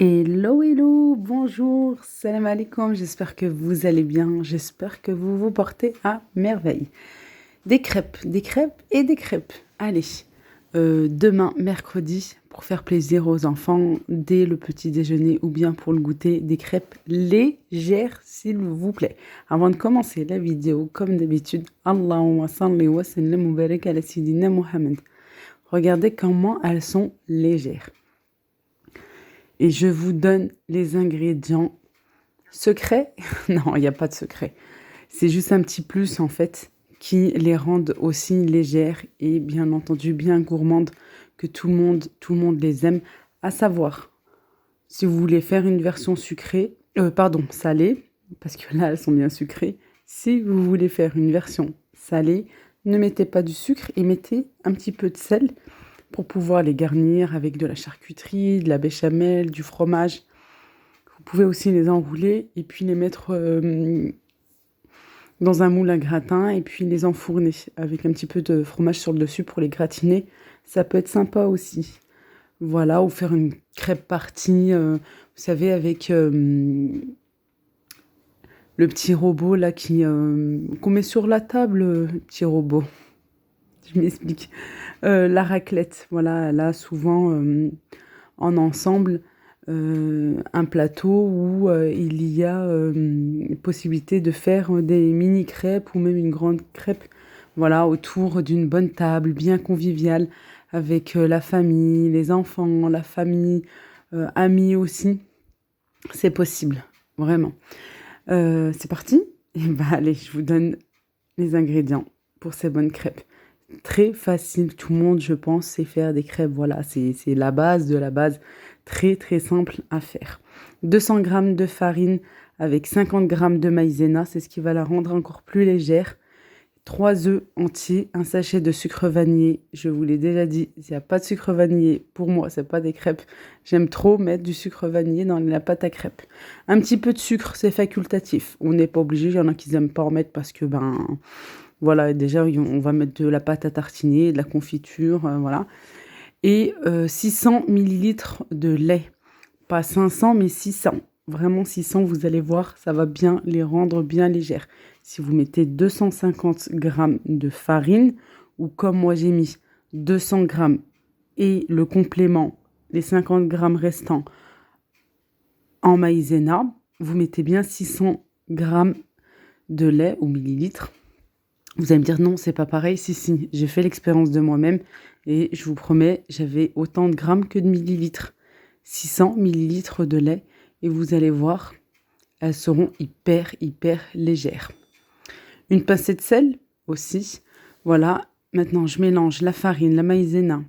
Hello, hello, bonjour, salam alaikum, j'espère que vous allez bien, j'espère que vous vous portez à merveille. Des crêpes et des crêpes. Allez, demain, mercredi, pour faire plaisir aux enfants, dès le petit déjeuner ou bien pour le goûter, des crêpes légères, s'il vous plaît. Avant de commencer la vidéo, comme d'habitude, Allahumma salli wa sallim wa barik ala Sayyidina Muhammad. Regardez comment elles sont légères. Et je vous donne les ingrédients secrets. Non, il n'y a pas de secret. C'est juste un petit plus, en fait, qui les rendent aussi légères et bien entendu bien gourmandes que tout le monde les aime. À savoir, si vous voulez faire une version salée, parce que là, elles sont bien sucrées. Si vous voulez faire une version salée, ne mettez pas du sucre et mettez un petit peu de sel pour pouvoir les garnir avec de la charcuterie, de la béchamel, du fromage. Vous pouvez aussi les enrouler et puis les mettre dans un moule à gratin et puis les enfourner avec un petit peu de fromage sur le dessus pour les gratiner. Ça peut être sympa aussi. Voilà, ou faire une crêpe partie, vous savez, avec le petit robot là qu'on met sur la table, petit robot. Je m'explique. La raclette, voilà, là souvent en ensemble un plateau où il y a possibilité de faire des mini crêpes ou même une grande crêpe, voilà, autour d'une bonne table bien conviviale avec la famille, les enfants, la famille, amis aussi. C'est possible, vraiment. C'est parti? Et bah allez, je vous donne les ingrédients pour ces bonnes crêpes. Très facile, tout le monde, je pense, sait faire des crêpes. Voilà, c'est la base de la base. Très, très simple à faire. 200 g de farine avec 50 g de maïzena, c'est ce qui va la rendre encore plus légère. 3 œufs entiers, un sachet de sucre vanillé. Je vous l'ai déjà dit, s'il n'y a pas de sucre vanillé, pour moi, c'est pas des crêpes. J'aime trop mettre du sucre vanillé dans la pâte à crêpes. Un petit peu de sucre, c'est facultatif. On n'est pas obligé, il y en a qui n'aiment pas en mettre parce que, voilà, déjà, on va mettre de la pâte à tartiner, de la confiture, voilà. Et 600 millilitres de lait. Pas 500, mais 600. Vraiment 600, vous allez voir, ça va bien les rendre bien légères. Si vous mettez 250 g de farine, ou comme moi j'ai mis 200 g et le complément, les 50 g restants en maïzena, vous mettez bien 600 g de lait ou millilitres. Vous allez me dire non, c'est pas pareil. Si, j'ai fait l'expérience de moi-même et je vous promets, j'avais autant de grammes que de millilitres. 600 millilitres de lait et vous allez voir, elles seront hyper légères. Une pincée de sel aussi. Voilà, maintenant je mélange la farine, la maïzena,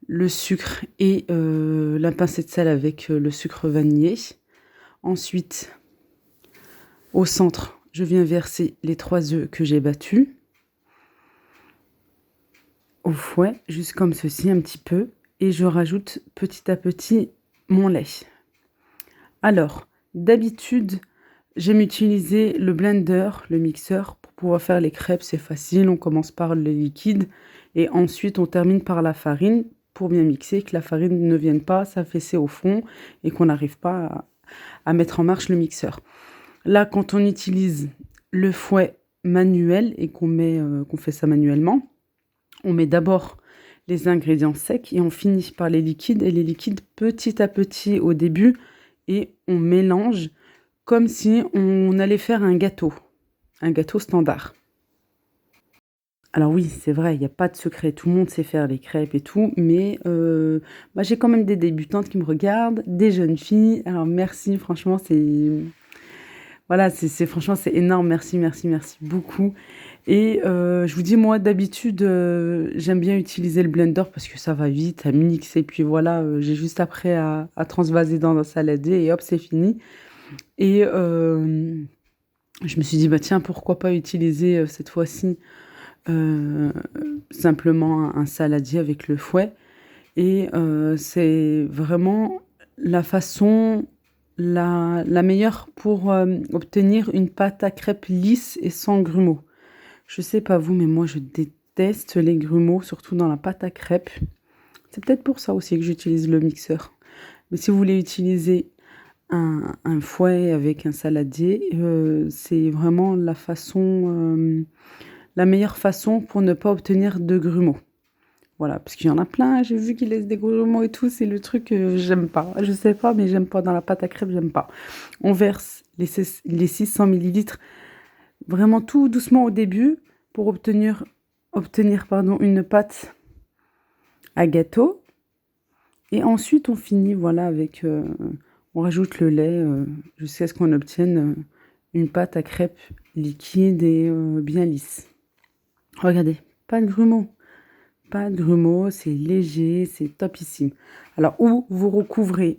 le sucre et la pincée de sel avec le sucre vanillé. Ensuite, au centre, je viens verser les 3 œufs que j'ai battus au fouet, juste comme ceci un petit peu. Et je rajoute petit à petit mon lait. Alors, d'habitude, j'aime utiliser le blender, le mixeur, pour pouvoir faire les crêpes. C'est facile, on commence par le liquide et ensuite on termine par la farine pour bien mixer, que la farine ne vienne pas s'affaisser au fond et qu'on n'arrive pas à mettre en marche le mixeur. Là, quand on utilise le fouet manuel et qu'on fait ça manuellement, on met d'abord les ingrédients secs et on finit par les liquides. Et les liquides petit à petit au début et on mélange comme si on allait faire un gâteau standard. Alors oui, c'est vrai, il n'y a pas de secret, tout le monde sait faire les crêpes et tout, mais j'ai quand même des débutantes qui me regardent, des jeunes filles. Alors merci, franchement, franchement, c'est énorme. Merci beaucoup. Et je vous dis, moi, d'habitude, j'aime bien utiliser le blender parce que ça va vite, à mixer. Et puis voilà, j'ai juste après à transvaser dans un saladier et hop, c'est fini. Et je me suis dit, tiens, pourquoi pas utiliser cette fois-ci simplement un saladier avec le fouet. Et c'est vraiment la façon la meilleure pour obtenir une pâte à crêpes lisse et sans grumeaux. Je sais pas vous, mais moi je déteste les grumeaux, surtout dans la pâte à crêpes. C'est peut-être pour ça aussi que j'utilise le mixeur. Mais si vous voulez utiliser un fouet avec un saladier, c'est vraiment la meilleure façon pour ne pas obtenir de grumeaux. Voilà, parce qu'il y en a plein, j'ai vu qu'ils laissent des grumeaux et tout, c'est le truc que j'aime pas. Je sais pas, mais j'aime pas dans la pâte à crêpes, j'aime pas. On verse les 600 millilitres vraiment tout doucement au début pour obtenir pardon, une pâte à gâteau. Et ensuite, on finit voilà, on rajoute le lait jusqu'à ce qu'on obtienne une pâte à crêpes liquide et bien lisse. Regardez, pas de grumeaux. Pas de grumeaux, c'est léger, c'est topissime. Alors, ou vous recouvrez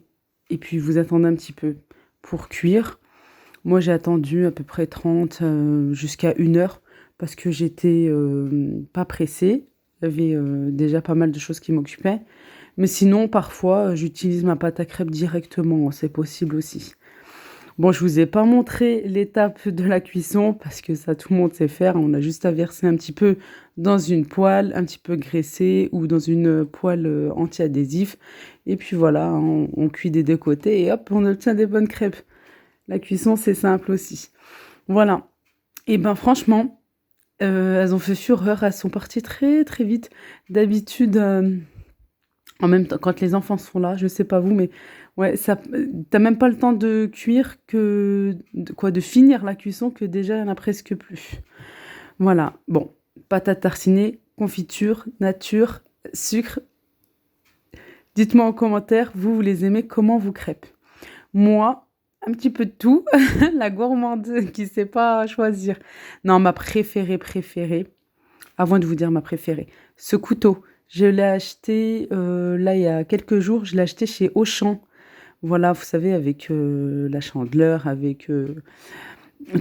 et puis vous attendez un petit peu pour cuire. Moi, j'ai attendu à peu près 30 jusqu'à 1 heure parce que j'étais pas pressée. J'avais déjà pas mal de choses qui m'occupaient. Mais sinon, parfois, j'utilise ma pâte à crêpes directement. C'est possible aussi. Bon, je vous ai pas montré l'étape de la cuisson parce que ça, tout le monde sait faire. On a juste à verser un petit peu dans une poêle, un petit peu graissée ou dans une poêle anti-adhésif. Et puis voilà, on cuit des deux côtés et hop, on obtient des bonnes crêpes. La cuisson, c'est simple aussi. Voilà. Et ben franchement, elles ont fait fureur. Elles sont parties très très vite. D'habitude, en même temps, quand les enfants sont là, je sais pas vous, mais ouais, ça, t'as même pas le temps de cuire de finir la cuisson que déjà il y en a presque plus. Voilà. Bon, pâte à tartiner, confiture, nature, sucre. Dites-moi en commentaire, vous les aimez comment vos crêpes? Moi, un petit peu de tout. La gourmande qui sait pas choisir. Non, ma préférée, avant de vous dire ma préférée, ce couteau. Je l'ai acheté, là, il y a quelques jours, je l'ai acheté chez Auchan. Voilà, vous savez, avec la chandeleur, avec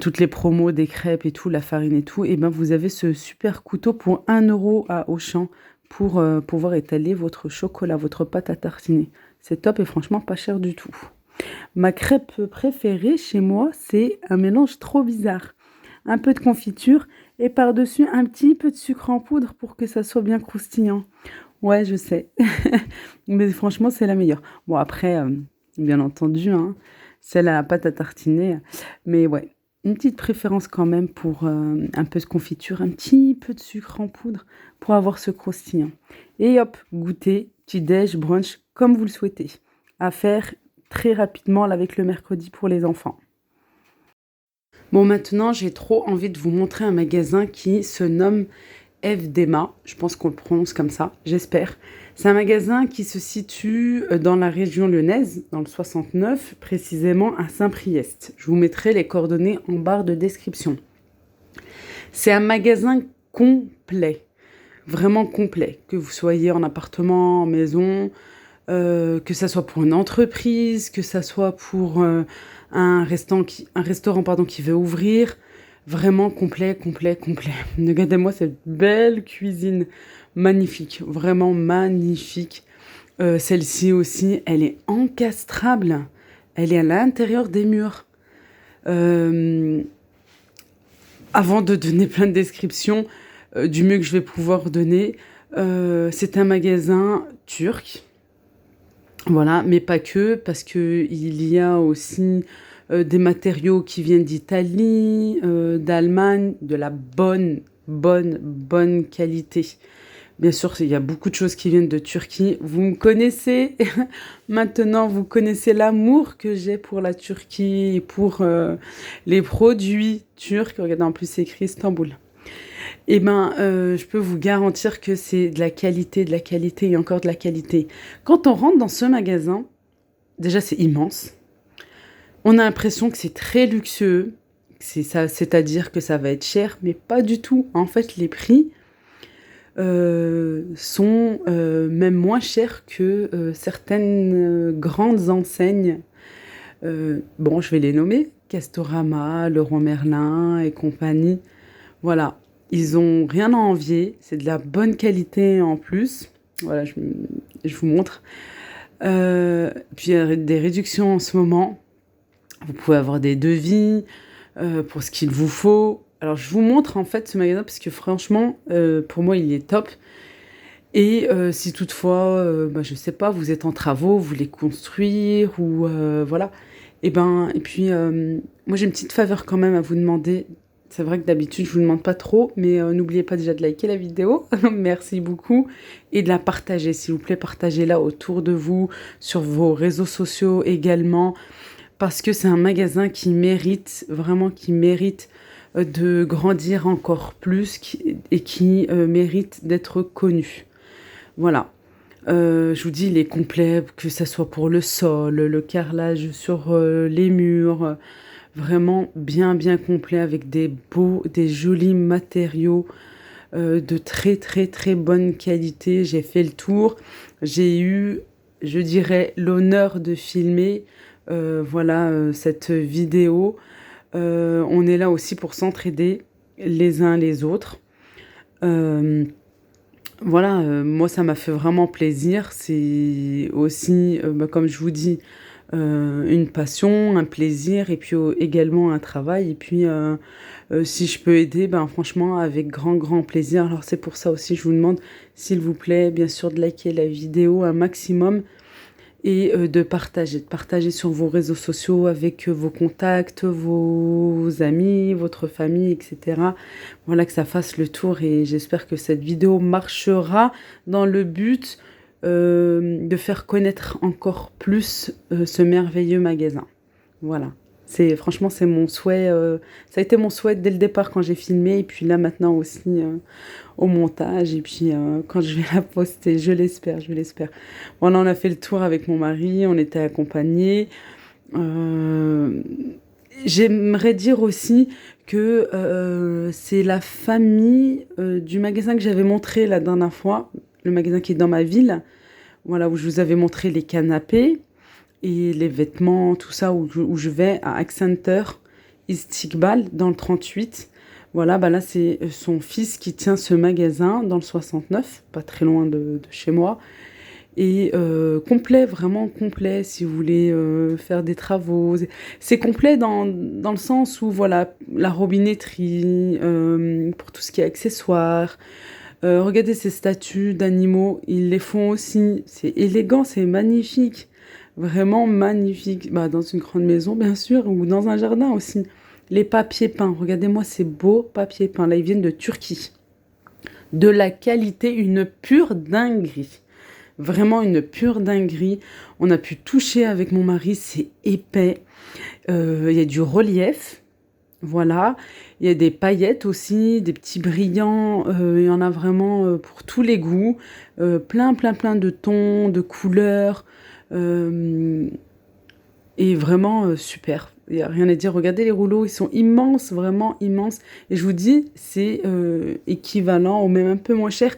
toutes les promos des crêpes et tout, la farine et tout. Et ben, vous avez ce super couteau pour 1 € à Auchan pour pouvoir étaler votre chocolat, votre pâte à tartiner. C'est top et franchement pas cher du tout. Ma crêpe préférée chez moi, c'est un mélange trop bizarre. Un peu de confiture et par-dessus un petit peu de sucre en poudre pour que ça soit bien croustillant. Ouais, je sais. Mais franchement, c'est la meilleure. Bon, après, bien entendu, hein, celle à la pâte à tartiner. Mais ouais, une petite préférence quand même pour un peu de confiture, un petit peu de sucre en poudre pour avoir ce croustillant. Et hop, goûter, petit-déj, brunch, comme vous le souhaitez. À faire très rapidement avec le mercredi pour les enfants. Bon, maintenant, j'ai trop envie de vous montrer un magasin qui se nomme Evdema. Je pense qu'on le prononce comme ça, j'espère. C'est un magasin qui se situe dans la région lyonnaise, dans le 69, précisément à Saint-Priest. Je vous mettrai les coordonnées en barre de description. C'est un magasin complet, vraiment complet, que vous soyez en appartement, en maison, que ça soit pour une entreprise, que ça soit pour un restaurant pardon, qui veut ouvrir. Vraiment complet, complet, complet. Regardez-moi cette belle cuisine. Magnifique, vraiment magnifique. Celle-ci aussi, elle est encastrable. Elle est à l'intérieur des murs. Euh, Avant de donner plein de descriptions, du mieux que je vais pouvoir donner, c'est un magasin turc. Voilà, mais pas que, parce qu'il y a aussi des matériaux qui viennent d'Italie, d'Allemagne, de la bonne qualité. Bien sûr, il y a beaucoup de choses qui viennent de Turquie. Vous me connaissez, maintenant vous connaissez l'amour que j'ai pour la Turquie et pour les produits turcs. Regardez, en plus c'est écrit Istanbul. Eh ben, je peux vous garantir que c'est de la qualité et encore de la qualité. Quand on rentre dans ce magasin, déjà c'est immense. On a l'impression que c'est très luxueux, c'est ça, c'est-à-dire que ça va être cher, mais pas du tout. En fait, les prix sont même moins chers que certaines grandes enseignes. Bon, je vais les nommer, Castorama, Leroy Merlin et compagnie. Voilà, ils ont rien à envier, c'est de la bonne qualité en plus. Voilà, je vous montre. Puis il y a des réductions en ce moment. Vous pouvez avoir des devis pour ce qu'il vous faut. Alors je vous montre en fait ce magasin parce que franchement, pour moi, il est top. Et si toutefois, bah, je sais pas, vous êtes en travaux, vous voulez construire ou voilà et puis, moi j'ai une petite faveur quand même à vous demander. C'est vrai que d'habitude je vous demande pas trop, mais n'oubliez pas déjà de liker la vidéo, merci beaucoup et de la partager, s'il vous plaît. Partagez-la autour de vous, sur vos réseaux sociaux également, parce que c'est un magasin qui mérite, vraiment qui mérite, de grandir encore plus qui mérite d'être connu. Voilà. Je vous dis, il est complet, que ça soit pour le sol, le carrelage sur, les murs, vraiment bien, bien complet avec des jolis matériaux, de très, très, très bonne qualité. J'ai fait le tour. J'ai eu, je dirais, l'honneur de filmer, voilà, cette vidéo. On est là aussi pour s'entraider les uns les autres. Hem Voilà, moi ça m'a fait vraiment plaisir. C'est aussi, bah, comme je vous dis, une passion, un plaisir et puis, également un travail et puis, si je peux aider, ben, franchement avec grand, grand plaisir. Alors c'est pour ça aussi je vous demande, s'il vous plaît, bien sûr de liker la vidéo un maximum et de partager sur vos réseaux sociaux avec, vos contacts, vos amis, votre famille et cetera. Voilà, que ça fasse le tour et j'espère que cette vidéo marchera dans le but, de faire connaître encore plus, ce merveilleux magasin. Voilà. C'est franchement, c'est mon souhait, ça a été mon souhait dès le départ quand j'ai filmé et puis là maintenant aussi, au montage et puis, quand je vais la poster, je l'espère, je l'espère. Voilà, on a fait le tour avec mon mari, on était accompagnés. Heu, J'aimerais dire aussi que, c'est la famille, du magasin que j'avais montré la dernière fois, le magasin qui est dans ma ville, voilà, où je vous avais montré les canapés et les vêtements, tout ça, où je vais à Accenture Istiqbal dans le 38. Voilà, bah là, c'est son fils qui tient ce magasin dans le 69, pas très loin de chez moi. Et complet, vraiment complet, si vous voulez faire des travaux. C'est complet dans le sens où, voilà, la robinetterie, pour tout ce qui est accessoires. Regardez ces statues d'animaux, ils les font aussi. C'est élégant, c'est magnifique. Vraiment magnifique. Bah, dans une grande maison, bien sûr, ou dans un jardin aussi. Les papiers peints, regardez-moi ces beaux papiers peints. Là, ils viennent de Turquie. De la qualité, une pure dinguerie. Vraiment une pure dinguerie. On a pu toucher avec mon mari, c'est épais. Il y a du relief, voilà. Il y a des paillettes aussi, des petits brillants. Il y en a vraiment pour tous les goûts. Plein, plein, plein de tons, de couleurs. Euh, et vraiment super. Il n'y a rien à dire. Regardez les rouleaux, ils sont immenses, vraiment immenses. Et je vous dis, c'est équivalent ou même un peu moins cher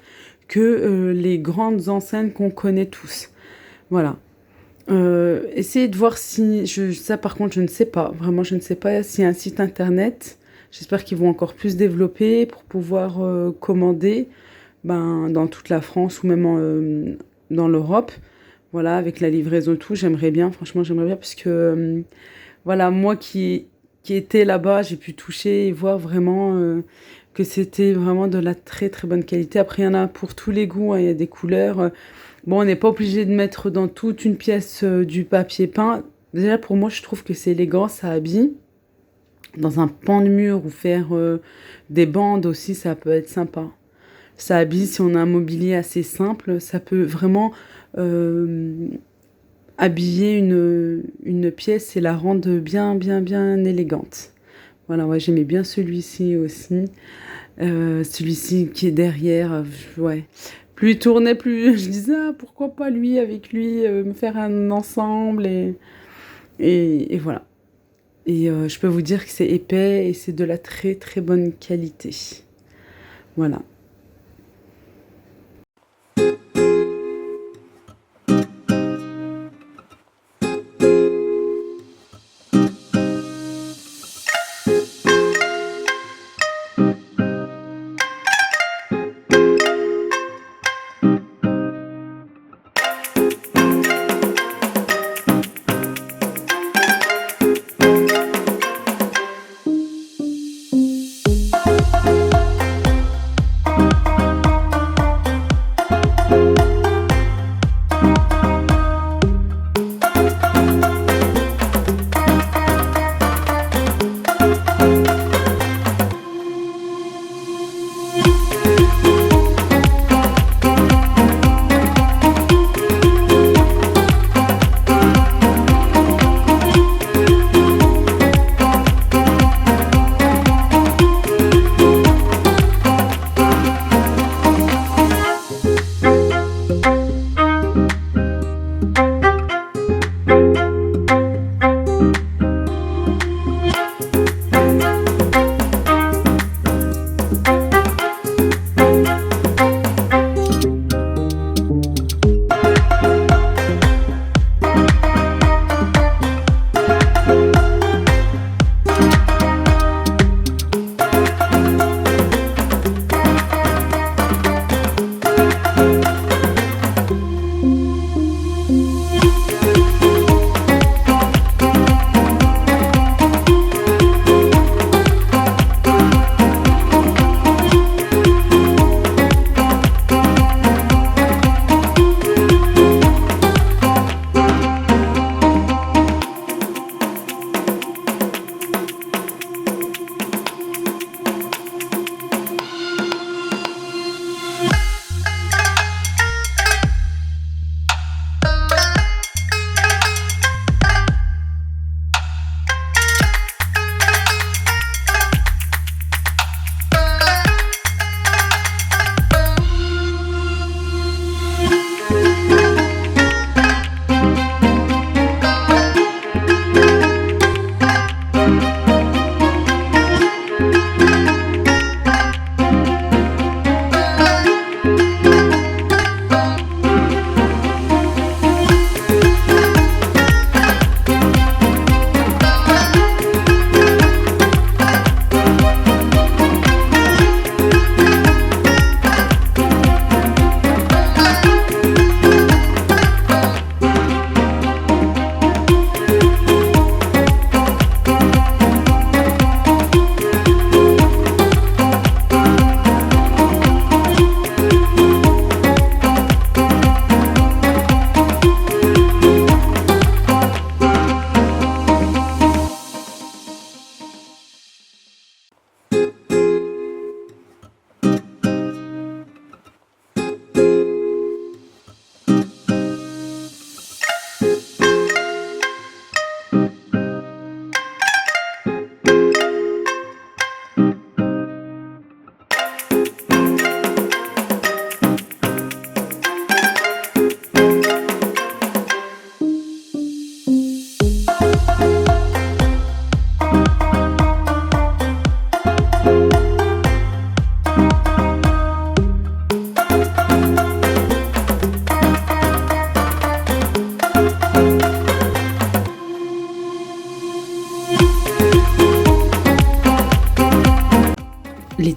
que les grandes enseignes qu'on connaît tous. Voilà. Essayez de voir si... ça par contre, je ne sais pas. Vraiment, je ne sais pas s'il y a un site internet. J'espère qu'ils vont encore plus développer pour pouvoir commander ben, dans toute la France ou même dans l'Europe. Voilà, avec la livraison et tout, j'aimerais bien. Franchement, j'aimerais bien parce que... voilà, moi qui étais là-bas, j'ai pu toucher et voir vraiment que c'était vraiment de la très très bonne qualité. Après, il y en a pour tous les goûts, hein, il y a des couleurs. Bon, on n'est pas obligé de mettre dans toute une pièce du papier peint. Déjà, pour moi, je trouve que c'est élégant, ça habille. Dans un pan de mur ou faire des bandes aussi, ça peut être sympa. Ça habille, si on a un mobilier assez simple, ça peut vraiment euh, habiller une pièce et la rendre bien, bien, bien élégante. Voilà, ouais, j'aimais bien celui-ci aussi. Celui-ci qui est derrière, ouais. Plus il tournait, plus je disais, ah, pourquoi pas lui, avec lui, me faire un ensemble et voilà. Et je peux vous dire que c'est épais et c'est de la très, très bonne qualité. Voilà.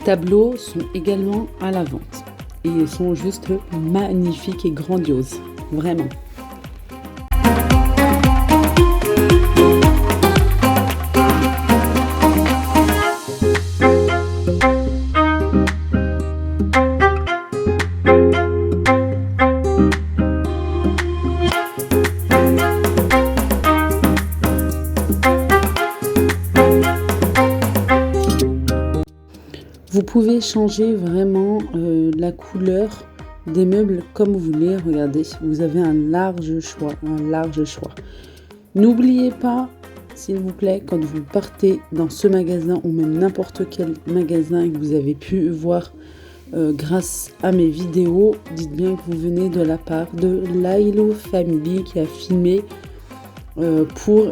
tableaux sont également à la vente et ils sont juste magnifiques et grandioses, vraiment. Vous pouvez changer vraiment la couleur des meubles comme vous voulez. Regardez, vous avez un large choix, N'oubliez pas, s'il vous plaît, quand vous partez dans ce magasin ou même n'importe quel magasin que vous avez pu voir grâce à mes vidéos, dites bien que vous venez de la part de Lailo Family qui a filmé pour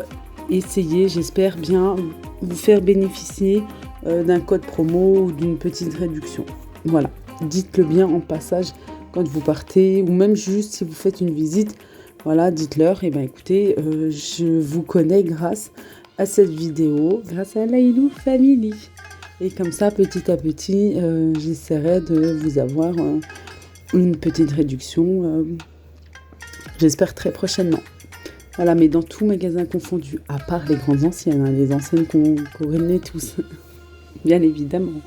essayer, j'espère bien, vous faire bénéficier d'un code promo ou d'une petite réduction. Voilà, dites-le bien en passage quand vous partez ou même juste si vous faites une visite. Voilà, dites-leur, écoutez, je vous connais grâce à cette vidéo, grâce à Lailo Family. Et comme ça, petit à petit, j'essaierai de vous avoir une petite réduction, j'espère très prochainement. Voilà, mais dans tout magasin confondu, à part les grandes anciennes, les anciennes qu'on connaît tous, bien évidemment.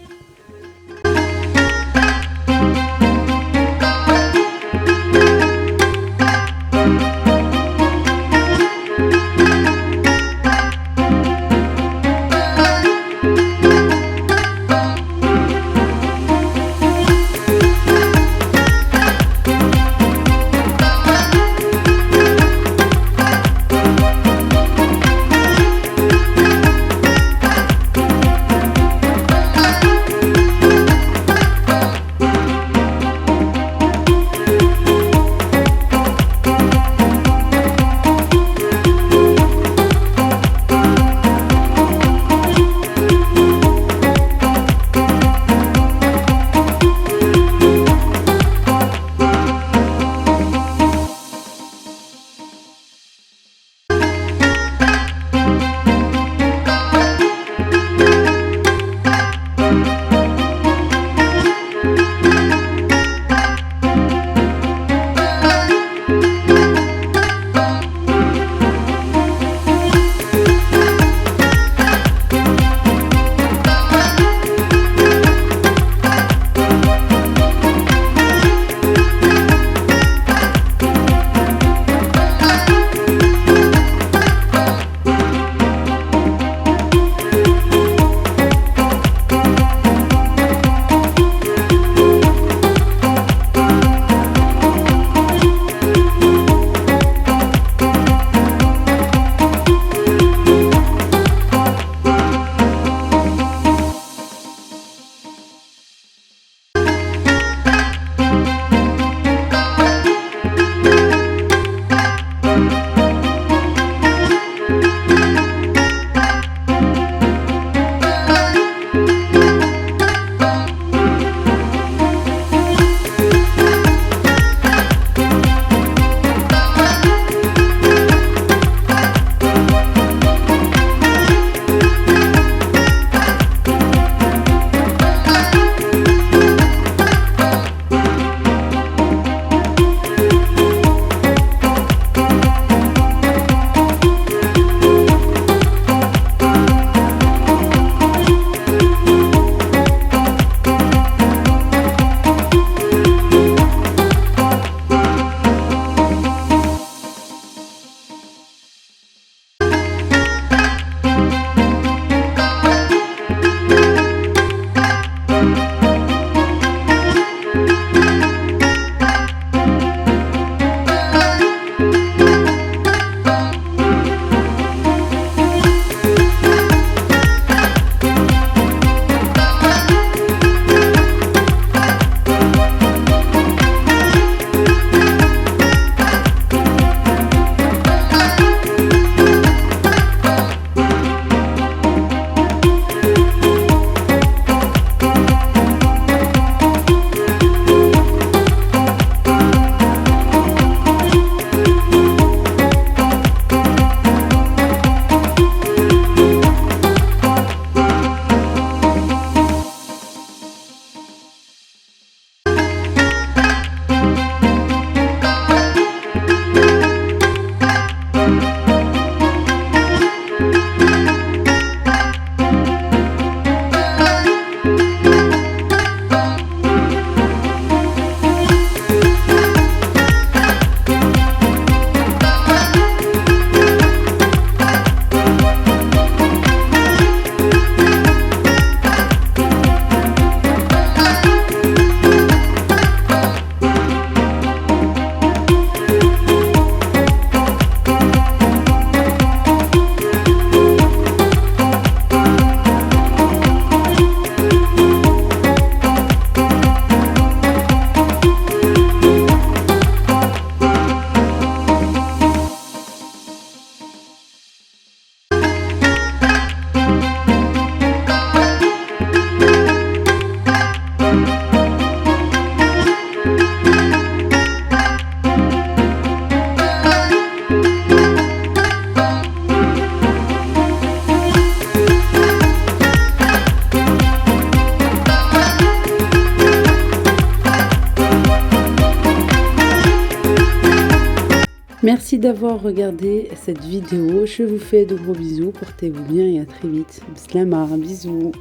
Merci d'avoir regardé cette vidéo. Je vous fais de gros bisous. Portez-vous bien et à très vite. Bislama, bisous.